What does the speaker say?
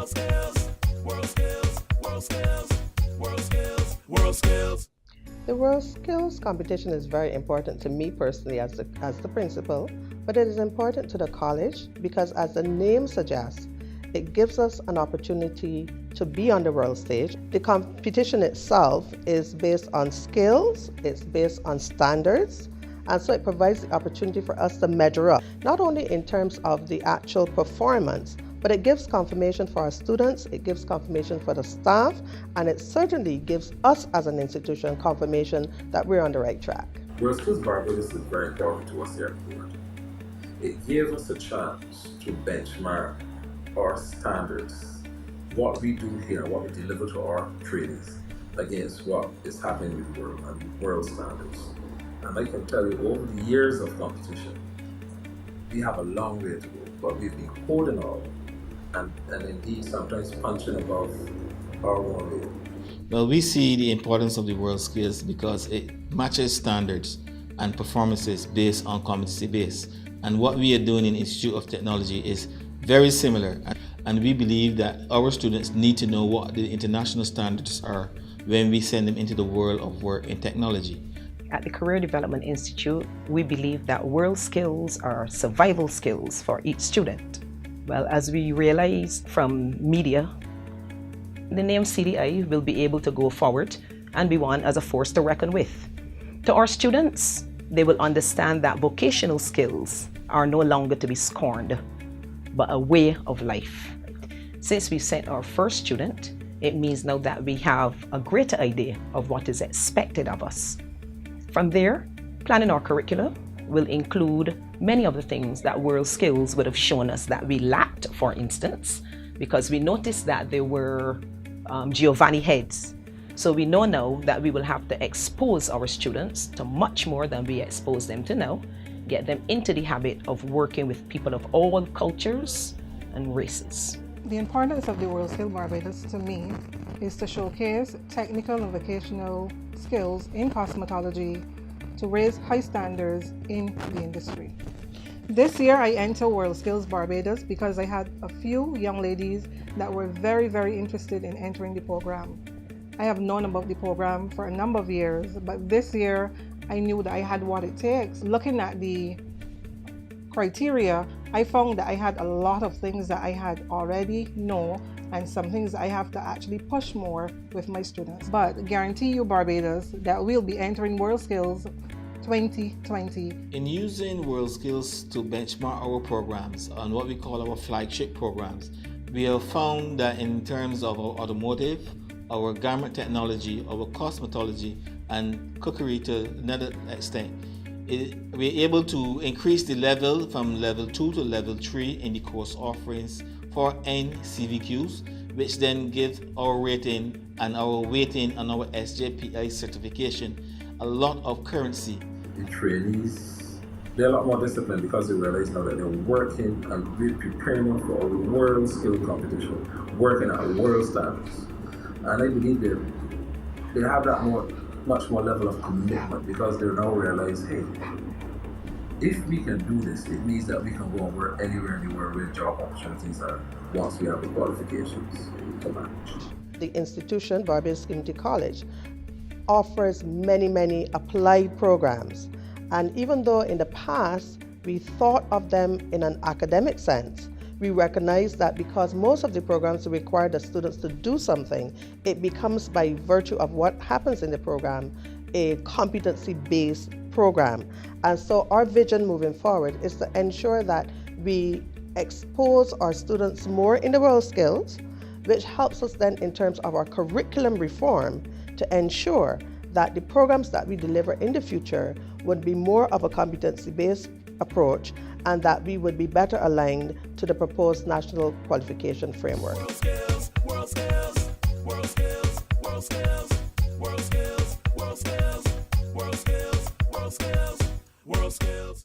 WorldSkills, WorldSkills, WorldSkills, WorldSkills, WorldSkills. The WorldSkills competition is very important to me personally as the principal, but it is important to the college because, as the name suggests, it gives us an opportunity to be on the world stage. The competition itself is based on skills, it's based on standards, and so it provides the opportunity for us to measure up, not only in terms of the actual performance, but it gives confirmation for our students, it gives confirmation for the staff, and it certainly gives us as an institution confirmation that we're on the right track. WorldSkills Barbados is very important to us here at the board. It gave us a chance to benchmark our standards, what we do here, what we deliver to our trainees, against what is happening in the world and world standards. And I can tell you, over the years of competition, we have a long way to go, but we've been holding on and indeed sometimes punching above our own weight. Well, we see the importance of the WorldSkills because it matches standards and performances based on competency base. And what we are doing in Institute of Technology is very similar. And we believe that our students need to know what the international standards are when we send them into the world of work in technology. At the Career Development Institute, we believe that WorldSkills are survival skills for each student. Well, as we realize from media, the name CDI will be able to go forward and be one as a force to reckon with. To our students, they will understand that vocational skills are no longer to be scorned, but a way of life. Since we sent our first student, it means now that we have a greater idea of what is expected of us. From there, planning our curricula will include many of the things that WorldSkills would have shown us that we lacked, for instance, because we noticed that there were Giovanni heads. So we know now that we will have to expose our students to much more than we expose them to now, get them into the habit of working with people of all cultures and races. The importance of the WorldSkills Barbados to me is to showcase technical and vocational skills in cosmetology to raise high standards in the industry. This year I entered WorldSkills Barbados because I had a few young ladies that were very, very interested in entering the program. I have known about the program for a number of years, but this year I knew that I had what it takes. Looking at the criteria, I found that I had a lot of things that I had already know and some things I have to actually push more with my students. But guarantee you, Barbados, that we'll be entering WorldSkills 2020. In using WorldSkills to benchmark our programs on what we call our flagship programs, we have found that in terms of our automotive, our garment technology, our cosmetology, and cookery to another extent, we're able to increase the level from level 2 to level 3 in the course offerings for NCVQs, which then gives our rating and our weighting on our SJPI certification a lot of currency. The trainees, they're a lot more disciplined because they realize now that they're working and we're preparing them for a world skill competition, working at world standards. And I believe they have that much more level of commitment because they now realize, hey, if we can do this, it means that we can go and work anywhere in the world where job opportunities are once we have the qualifications to manage. The institution, Barbados Community College, offers many applied programs. And even though in the past we thought of them in an academic sense, we recognize that because most of the programs require the students to do something, it becomes, by virtue of what happens in the program, a competency-based program. And so our vision moving forward is to ensure that we expose our students more in the world skills, which helps us then in terms of our curriculum reform to ensure that the programs that we deliver in the future would be more of a competency-based approach and that we would be better aligned to the proposed national qualification framework. WorldSkills, WorldSkills, WorldSkills, WorldSkills, WorldSkills, WorldSkills, WorldSkills, WorldSkills, WorldSkills.